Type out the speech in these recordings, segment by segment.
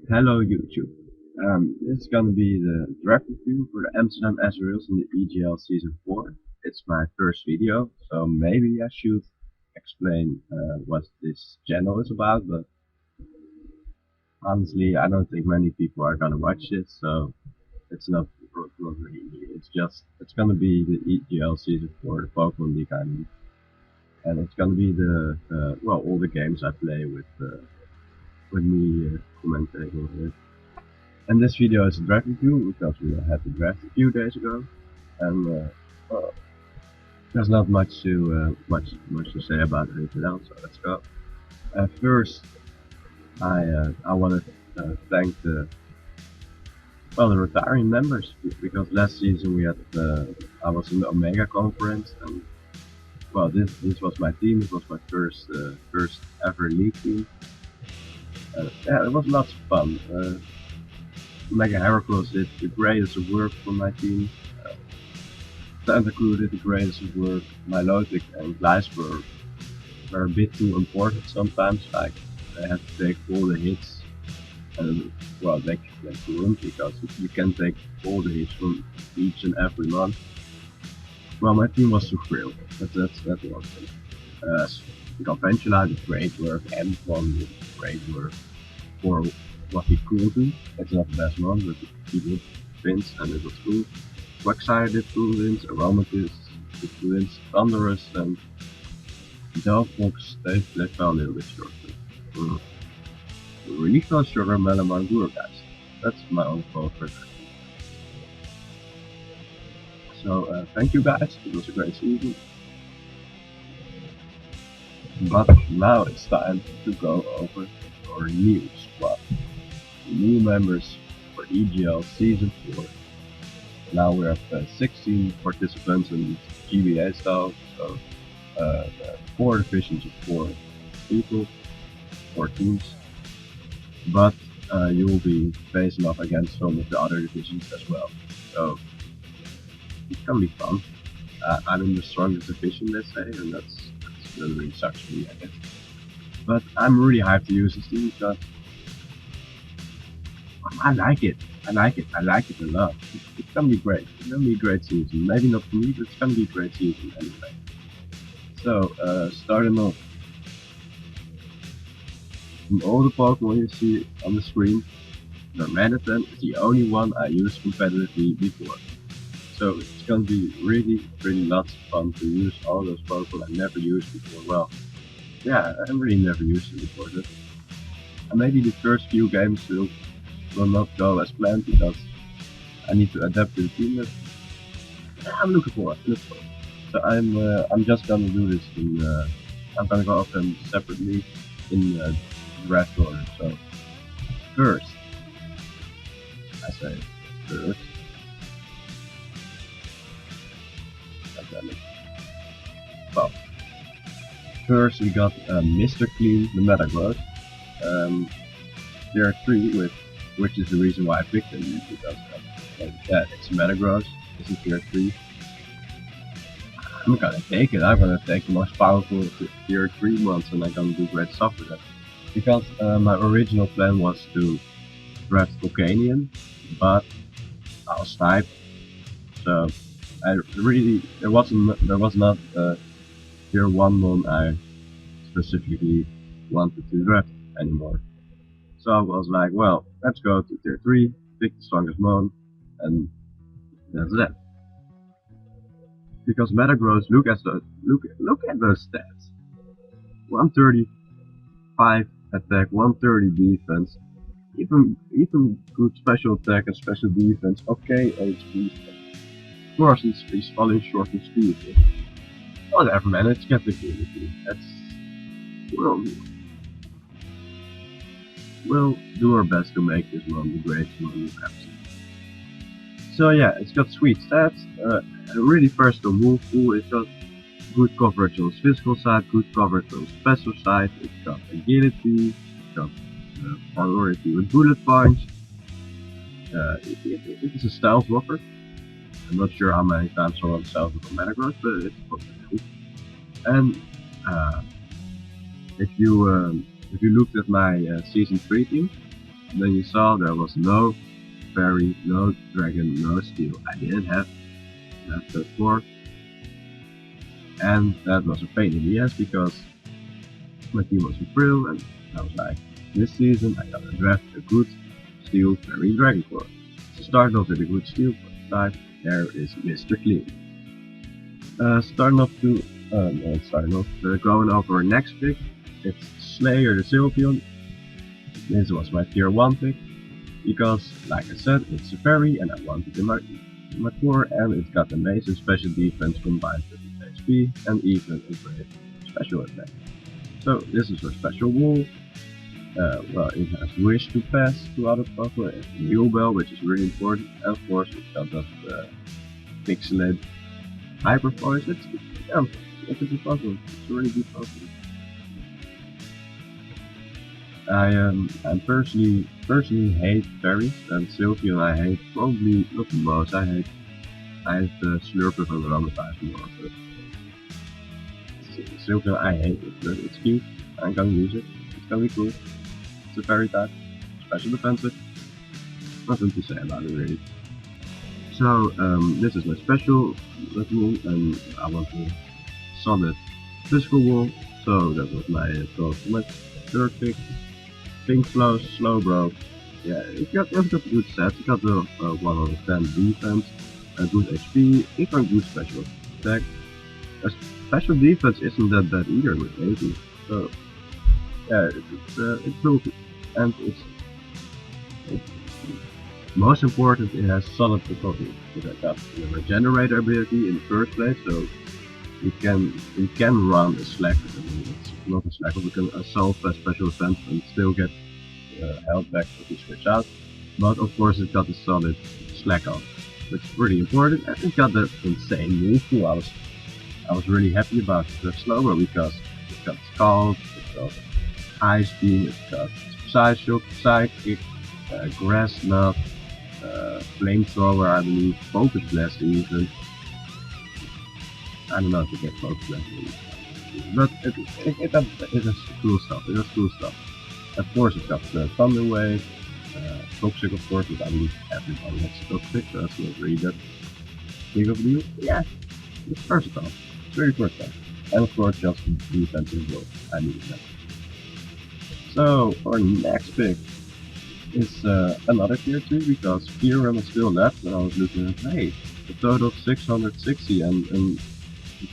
Hello YouTube. This is gonna be the draft review for the Amsterdam Azurills in the EGL Season 4. It's my first video, so maybe I should explain what this channel is about, but honestly I don't think many people are gonna watch it, so it's not really needed. It's gonna be the EGL Season 4, the Pokemon League I mean. And it's gonna be the, all the games I play with me commentating on it. And this video is a draft review because we had the draft a few days ago, and well, there's not much to say about anything else. So let's go. First, I want to thank the retiring members because last season we had I was in the Omega conference, and well, this was my team. It was my first ever league team. Yeah, it was lots of fun. Mega Heracross did the greatest of work for my team. Santa Cruz did the greatest of work. Milotic and Gleis were a bit too important sometimes. Like they had to take all the hits, and well, they couldn't because you can take all the hits from each and every month. Well, my team was too frail. That's one thing. Conventional did great work. M1 did great work for what he could do. It's not the best one, but he did wins and it was cool. Quagsire did cool wins, Aromatisse did cool wins, Thunderous and Delphox, they fell a little bit short. Really fell short on Melamangura, guys. That's my own fault for that. So thank you guys, it was a great season. But now it's time to go over our new squad. New members for EGL Season 4. Now we have 16 participants in GBA style, so 4 divisions of 4 people, 4 teams. But you will be facing off against some of the other divisions as well, so it can be fun. I'm in the strongest division, let's say, and that's really sucks for me, I guess. But I'm really hyped to use this team because I like it. I like it a lot. It's gonna be great. It's gonna be a great season. Maybe not for me, but it's gonna be a great season anyway. So, starting off. From all the Pokemon you see on the screen, Darmanitan is the only one I used competitively before. So it's gonna be really lots of fun to use all those Pokemon I never used before. Well, yeah, I really never used them before. And maybe the first few games will not go as planned because I need to adapt to the team. But I'm looking forward. So I'm just gonna do this in. I'm gonna go over them separately in draft order. So first, I say first. Well, first we got Mr. Clean, the Metagross. There are 3 which is the reason why I picked him because yeah, it's Metagross. This is tier 3. I'm gonna take it. I'm gonna take the most powerful tier 3 ones, and I'm gonna do great stuff with it. Because my original plan was to draft Volcanion, but I was sniped. So there was not a tier 1 one I specifically wanted to draft anymore. So I was like, well, let's go to tier 3, pick the strongest mon, and that's that. Because Metagross, look at those stats. 135 attack, 130 defense, even good special attack and special defense. Okay, HP. Of course, he's falling short in speed. Whatever, man. It's capability. We'll do our best to make this one the greatest one we've ever seen. So yeah, it's got sweet stats. Really versatile move pool. It's got good coverage on its physical side, good coverage on its special side. It's got agility. It's got priority with bullet punch. It is a style blocker. I'm not sure how many times someone sells it on Metagross, but it's possible. And if you looked at my season 3 team, Then you saw there was no fairy, no dragon, no steel. I didn't have that before, and that was a pain in the ass because my team was in Brill, and I was like, this season I gotta draft a good steel fairy dragon core. To start off with a good steel type, there is Mr. Clean. Starting off, going over our next pick, it's Slayer the Sylveon. This was my tier 1 pick, because, like I said, it's a fairy and I want it in my core, and it's got amazing special defense combined with its HP and even a great special attack. So this is our special wall. Well, it has Wish to pass to other Pokemon, and Heal Bell, which is really important, and of course it's got that Pixelate Hyper Voice. It's a good Pokemon. It's a really good Pokemon. I personally hate fairies, and Sylveon I hate probably not the most. I hate Slurper and Ramatize more, but Sylveon I hate it, but it's cute. I'm gonna use it. It's gonna be cool. It's a fairy type, special defensive. Nothing to say about it really. So this is my special wall, and I want a solid physical wall. So that was my third pick. Pink Flow, Slowbro. Yeah, it got good stats. It got the 110 defense, a good HP, even good special attack. Special defense isn't that bad either with 80. So yeah, it's cool, and it's most important. It has solid recovery. It got the regenerator ability in the first place, so you can run a slack. I mean, it's not a slack, we can assault a special defense and still get health back if you switch out. But of course, it got a solid slack off, which is pretty important. And it got that insane move too. I was really happy about the slower because it got Scald, it got Ice Beam, it got Psy Shock, Psychic, Grass Knot, Flamethrower, I believe, Focus Blast even. I don't know if it gets Focus Blast even. But it has cool stuff. It has cool stuff. Of course, it's got the Thunder Wave, Toxic, of course, but I believe everybody has Toxic, so that's not really that big of a deal. Yeah, it's versatile. It's very versatile. And of course, just defensive as well. I need that. So, our next pick is another tier 2, because Kieran was still left, and I was looking at, hey, a total of 660 and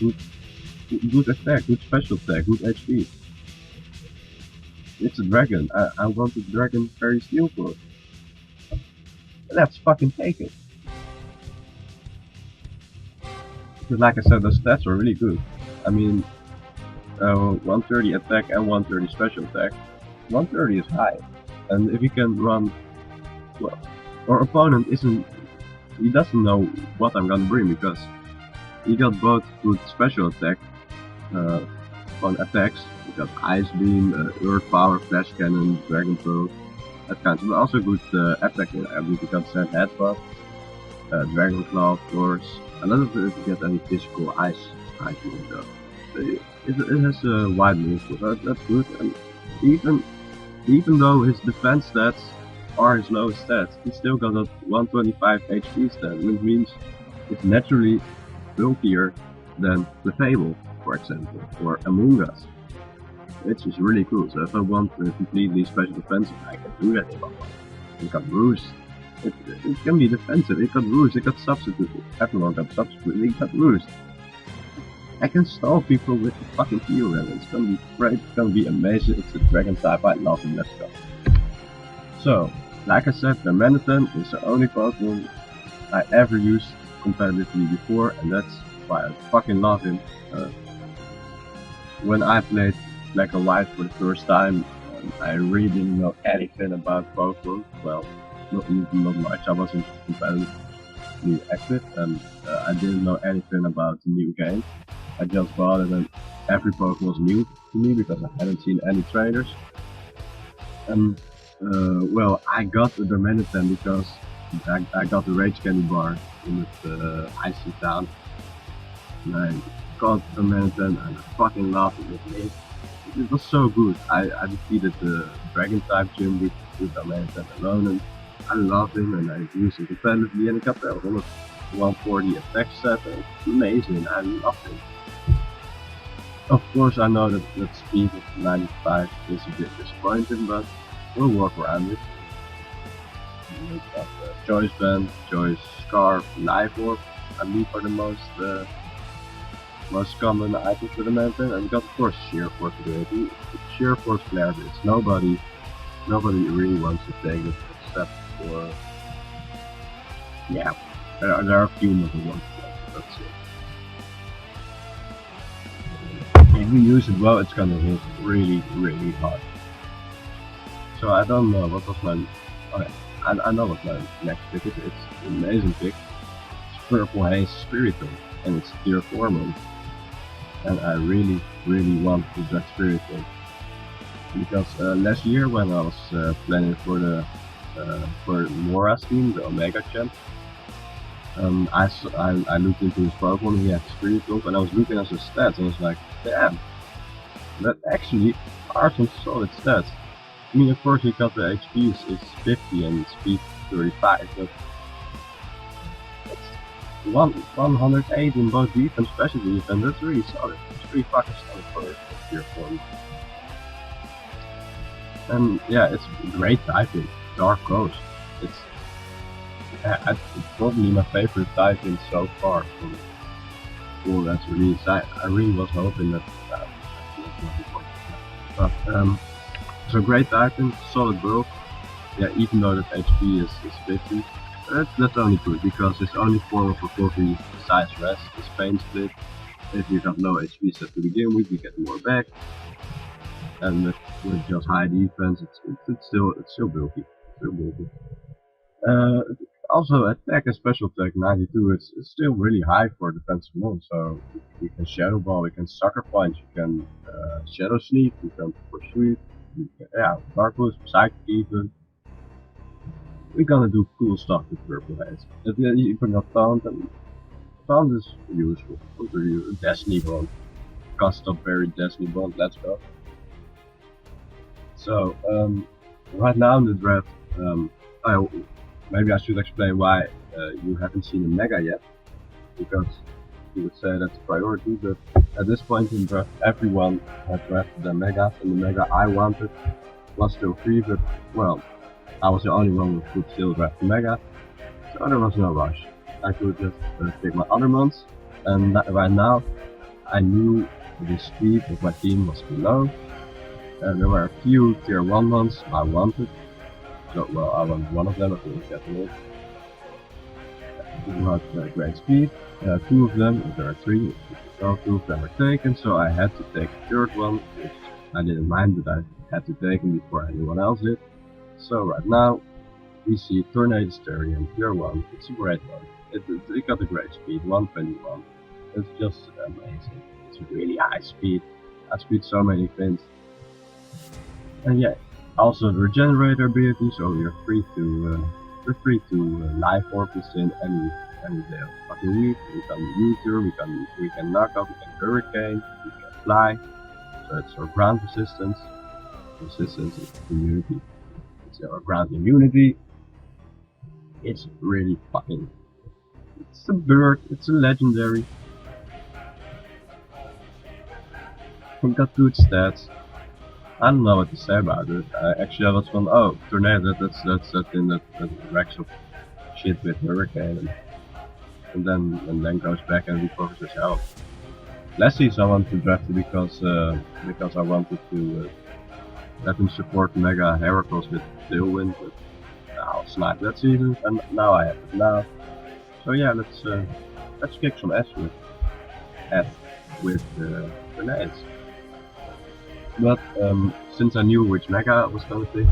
good attack, good special attack, good HP. It's a dragon. I want a dragon fairy steel core. Let's fucking take it. Because like I said, the stats are really good. I mean, 130 attack and 130 special attack. 130 is high, and if you can run, well, our opponent he doesn't know what I'm gonna bring, because he got both good special attack on attacks. He got Ice Beam, Earth Power, Flash Cannon, Dragon Pearl, that kind of, but also good attack. I believe he got Sand Headbutt, Dragon Claw, of course. I don't know if you get any physical ice beam though. It has a wide move, so that's good. And even though his defense stats are his lowest stats, he still got a 125 HP stat, which means it's naturally bulkier than the Fable, for example, or Among Us, which is really cool. So if I want a completely special defensive, I can do that in one. It got Roost. It can be defensive. It got Roost. It got Substitute. Everyone got Substitute. It got Roost. I can stall people with the fucking heal ring. It's gonna be great. It's gonna be amazing. It's a dragon type. I love him. Let's go. So, like I said, the Manatee is the only Pokemon I ever used competitively before, and that's why I fucking love him. When I played Black and White for the first time, I really didn't know anything about Pokemon. Well, not much. I wasn't competitively active, and I didn't know anything about the new game. I just bought it, and every Pokemon was new to me because I hadn't seen any trainers. And well, I got the Manatee because I got the Rage Candy bar in the Icy Town, and I got the Manatee and I fucking loved it. It was so good. I defeated the Dragon type gym with 2 domains and alone, and I love him and I use him competitively, and he got that 140 attack set, and it's amazing, I love him. Of course I know that speed of 95 is a bit disappointing, but we'll work around it. We've got Choice Band, Choice Scarf, Life Orb, I believe are the most common items with the mountain, and we got of course Sheer Force ability. Sheer Force flare blitz. Nobody really wants to take it except for, yeah, there are a few more who want to take it, that's it. If we use it well, it's gonna hit really hard. So I don't know what was my, okay, I know what my next pick is. It's an amazing pick. It's Purple Haze Spiritomb, and it's tier 4 mode. And I really want to drag Spiritomb. Because last year when I was planning for the Mora's team, the Omega champ, I looked into his Pokemon, he had Spiritomb, and I was looking at his stats, and I was like, damn, that actually are some solid stats. I mean, of course, he got the HP is 50 and speed 35, but it's 108 in both defense, special defense. That's really solid. It's pretty fucking solid for tier 4. And yeah, it's great typing. Dark Ghost. It's probably my favorite typing so far from all that's released. I really was hoping that. But so great typing, solid build. Yeah, even though that HP is 50, that's only good because it's only form of recovery besides rest is Pain Split. If you got low HP set to begin with, you get more back. And with just high defense, it's still bulky. Also attack and special attack 92 is still really high for defensive mode. So you can Shadow Ball, you can Sucker Punch, you can Shadow Sneak, you can Pursue, yeah, Dark Boost, Psychic even. We're gonna do cool stuff with Purple Haze. You can got Taunt, and Taunt is useful. Destiny Bond. Custom Buried Destiny Bond, let's go. So, right now in the draft, maybe I should explain why you haven't seen a Mega yet, because you would say that's a priority, but at this point in the draft, everyone had drafted their Megas, and the Mega I wanted was still free, but, well, I was the only one who could still draft the Mega, so there was no rush. I could just pick my other months, and right now, I knew the speed of my team was too low. There were a few tier 1 ones I wanted. So, well, I wanted one of them, I couldn't get them all. Who had great speed. 2 of them, there are 3, so 2 of them were taken, so I had to take a third one, which I didn't mind, but I had to take him before anyone else did. So right now, we see Tornado Stereo, tier 1, it's a great one. It got a great speed, 121. It's just amazing. It's really high speed. I speed so many things. And yeah, also the regenerator ability, so we're free to Life Orb within any day of the fucking week. We can Uter, we can knock off, we can Hurricane, we can fly. So it's our ground resistance. Resistance is immunity. It's our ground immunity. It's really fucking. It's a bird. It's a legendary. We got good stats. I don't know what to say about it. Actually, I was from, oh, Tornado, that's that thing that wrecks up shit with Hurricane, and then goes back and recovers his health. Last season I wanted to draft it because I wanted to let him support Mega Heracles with Tailwind, but I was sniped that season, and now I have it now. So yeah, let's kick some ass with grenades. But since I knew which Mega I was gonna pick,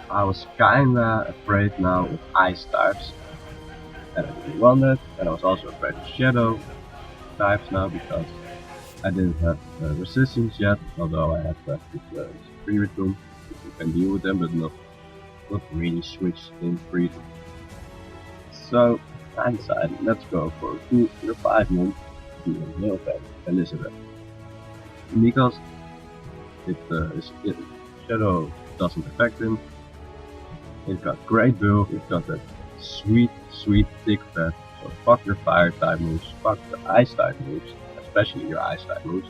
I was kinda afraid now of Ice types, and I didn't want that, and I was also afraid of Shadow types now because I didn't have resistance yet, although I have with Spiritomb. You can deal with them, but not really switch in freedom. So I decided, let's go for 2 tier 5 moon, Milfed, Elizabeth. Because Shadow doesn't affect him. It's got great build, it's got that sweet thick fat. So fuck your fire type moves, fuck the ice type moves, especially your ice type moves.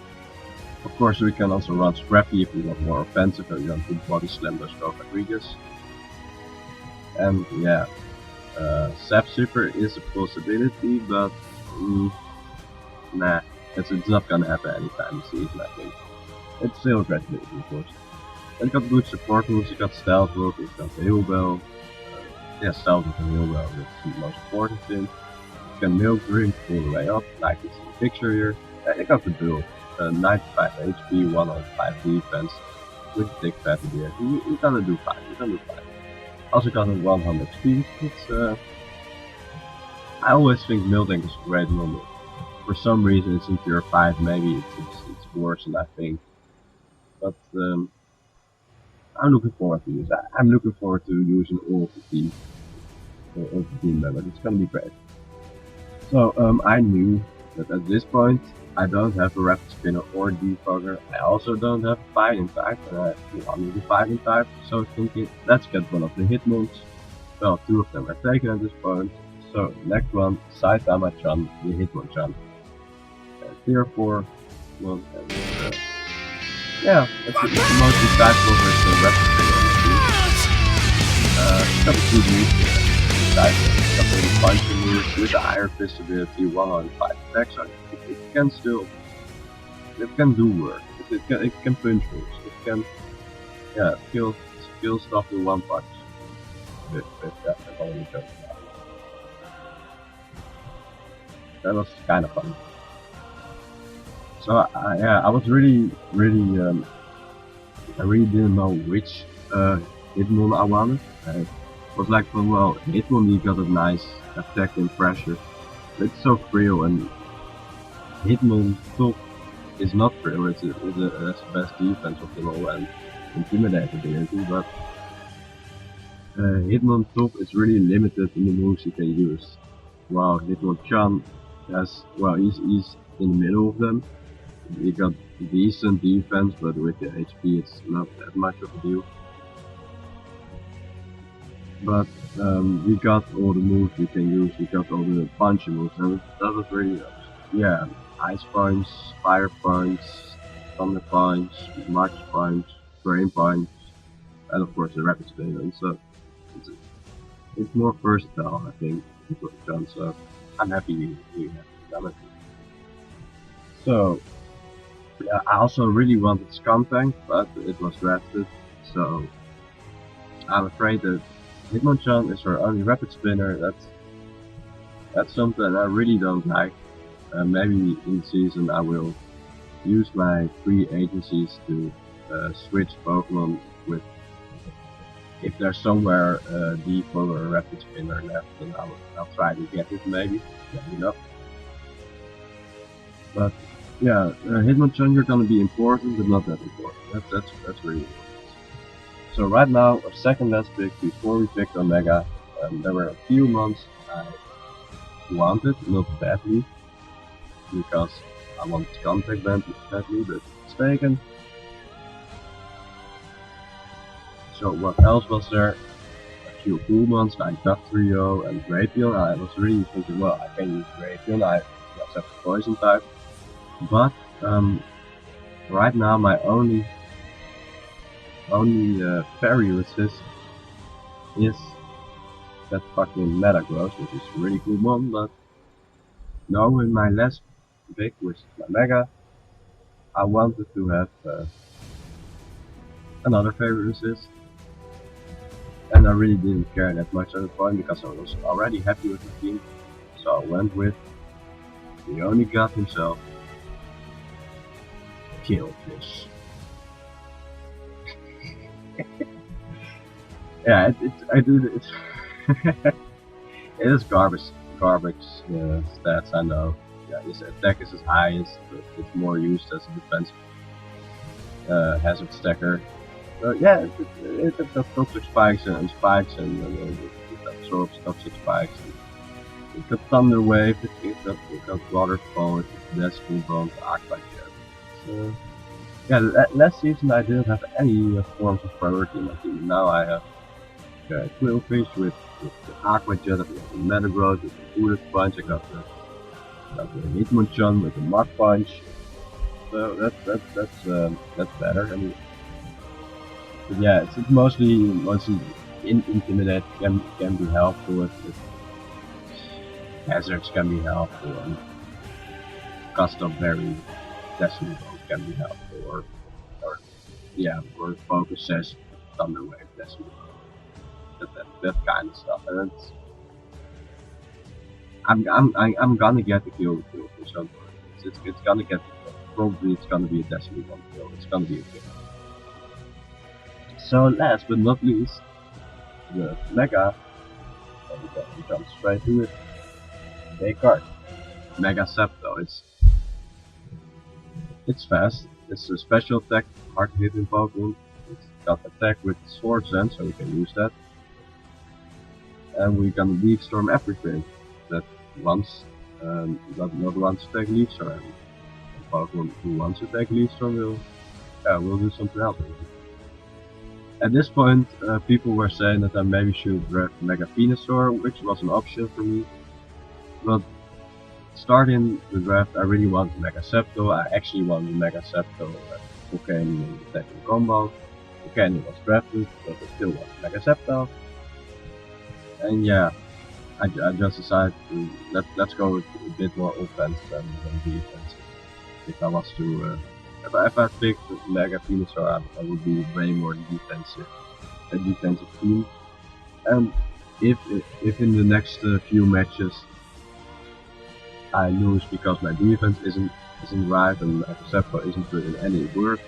Of course we can also run Scrappy if we want more offensive and we want to body slam those go Rodriguez. And yeah, Sap Super is a possibility, but nah, it's not gonna happen anytime this season, I think. It's still a great ability, of course. It's got good support moves, it's got Stealth Rock, it's got the Heal Bell. Yeah, Stealth Rock and Heal Bell, that's the most important thing. It can Milk Drink all the way up, like it's in the picture here. It got the build. 95 HP, 105 defense, with thick fat here. You're gonna do fine, you're gonna do fine. Also got a 100 speed. It's I always think Miltank is a great number. For some reason it's in tier 5, maybe it's worse than I think. But I'm looking forward to use that. I'm looking forward to using all of the team members. It's gonna be great. So I knew that at this point I don't have a Rapid Spinner or Defogger. I also don't have a Fighting type, and I wanted the Fighting type, so I was thinking, let's get one of the Hitmons. Well, 2 of them are taken at this point, so next one, Saitama-chan, the Hitmonchan. Tier 4 one, and yeah, it's the most insightful versus the Rapid Spinner on the team. It's got a good move. It's got the punching move with a higher fist ability, 105 attack, so it can still, it can do work. It can punch moves. It can, yeah, kill stuff with one punch. With that, I've already talked about. That was kind of fun. So yeah, I was really I really didn't know which Hitmon I wanted. It was like, well, Hitmon got a nice attack and pressure. It's so frail, and Hitmon top is not frail. It's the best defense of them all and intimidate ability, but Hitmon top is really limited in the moves you can use. While Hitmonchan has, well, he's in the middle of them. He got decent defense, but with the HP it's not that much of a deal. But we got all the moves we can use, we got all the punch moves, and that was really, yeah, Ice Punch, Fire Punch, Thunder Punch, March Punch, Brain Punch, and of course the Rapid Spinner, and so it's more versatile, I think, so I'm happy we have done it. So, yeah, I also really wanted Skuntank, but it was drafted, so I'm afraid that Hitmonchan is our only Rapid Spinner. That's something I really don't like. Maybe in season I will use my free agencies to switch Pokemon with. If there's somewhere a default or a Rapid Spinner left, then I'll try to get it maybe not. But yeah, Hitmonchan, you're gonna be important, but not that important. That's really important. So right now, our second last pick before we picked Omega, there were a few months I wanted, not badly, because I wanted Contact badly, but it's taken. So what else was there? A few cool ones like Duck Trio and Drapion. I was really thinking, well, I can use Drapion, I just have the Poison type. But right now my only parry resist is that fucking Metagross, which is a really good one, but now with my last pick, which is my Mega, I wanted to have another parry resist, and I really didn't care that much at the point because I was already happy with the team, so I went with the only god himself, Killfish. Yeah, it is garbage stats, I know. Yeah, his attack is his highest, but it's more used as a defensive hazard stacker. So yeah, it got toxic spikes and it absorbs toxic spikes. It got Thunder Wave, it got Waterfall, it got Destiny Bomb, act like that. So yeah, last season I didn't have any forms of priority in my team. Now I have Quillfish with the Aqua Jet, with the Metagross, with the Bullet Punch. Got the Hitmonchan with the Mach Punch. So that's better. I mean, but yeah, it's mostly Intimidate can be helpful. Hazards can be helpful, and Custom Berry Destiny Ball can be helpful, or Focus Sash Thunder Wave Destiny Ball. That kind of stuff. And I'm gonna get the kill for some. It's gonna get, probably it's gonna be a Destiny 1 kill. It's gonna be a kill. So last but not least, the Mega, and we jump straight to it. Big card. Mega Septo. It's fast. It's a special attack, hard hitting Pokemon. It's got attack with Sword Zen, so we can use that. And we can Leaf Storm everything that wants not wants to take Leaf Storm. And Pokemon who wants to take Leaf Storm will do something else. At this point, people were saying that I maybe should draft Mega Venusaur, which was an option for me. But starting the draft, I really want Mega Septo. I actually want the Mega Septo Volcanion in the second combo. Volcanion was drafted, but I still want Mega Septo. And yeah, I just decided to let's go with a bit more offense than defense. If I was to if I picked Mega Venusaur, I would be way more defensive, a defensive team. And if in the next few matches I lose because my defense isn't right and Mega Septo isn't doing any work,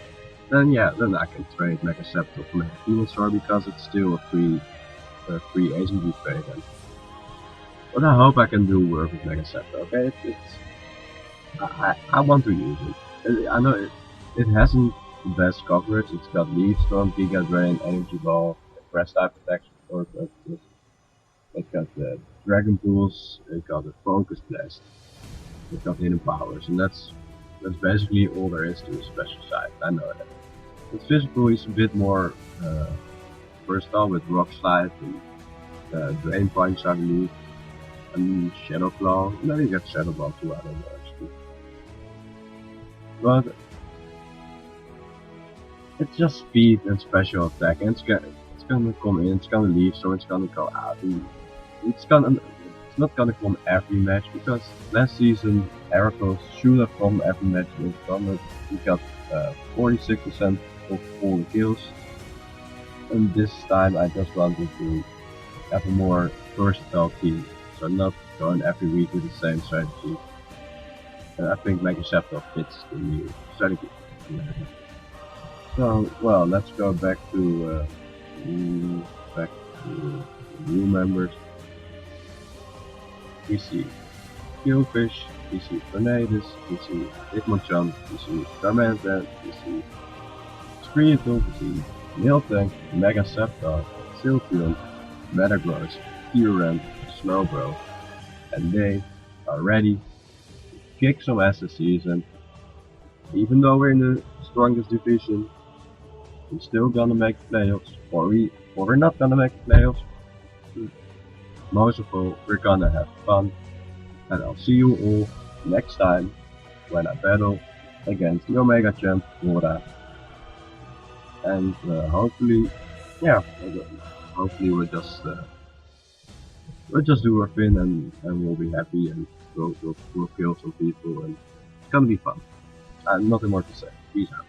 then I can trade Mega Septo for Mega Venusaur because it's still a free agent trade. But I hope I can do work with Mega Septo. Okay, I want to use it. I know it hasn't the best coverage. It's got Leaf Storm, Giga Drain, Energy Ball, Press type attacks, or it got the Dragon Pulse, it got the Focus Blast, it got Hidden Powers, and that's basically all there is to a special side. I know that. Its physical is a bit more versatile with Rock Slide and Drain Punch, I believe, and Shadow Claw. Maybe get Shadow Ball too, I don't know actually. But it's just speed and special attack, and it's gonna come in, it's gonna leave, so it's gonna go out. And it's not gonna come every match, because last season Heracles should have come every match with Thunder. He got 46% of all the kills. And this time I just wanted to have a more versatile team, so not going every week with the same strategy. And I think Mega Septo fits the new strategy. So, well, let's go back to new members. We see Killfish, we see Tornadus, we see Hitmonchan, we see Charmander, we see Squirtle, we see Miltank, Mega Septo, Sylveon, Metagross, Kyurem, Slowbro, and they are ready to kick some ass this season. Even though we're in the strongest division, we're still gonna make the playoffs, or we're not gonna make the playoffs. Most of all, we're gonna have fun, and I'll see you all next time when I battle against the Omega Champ Nora. And hopefully we'll just do our thing, and we'll be happy, and we'll kill some people, and it's gonna be fun. Nothing more to say. Peace out.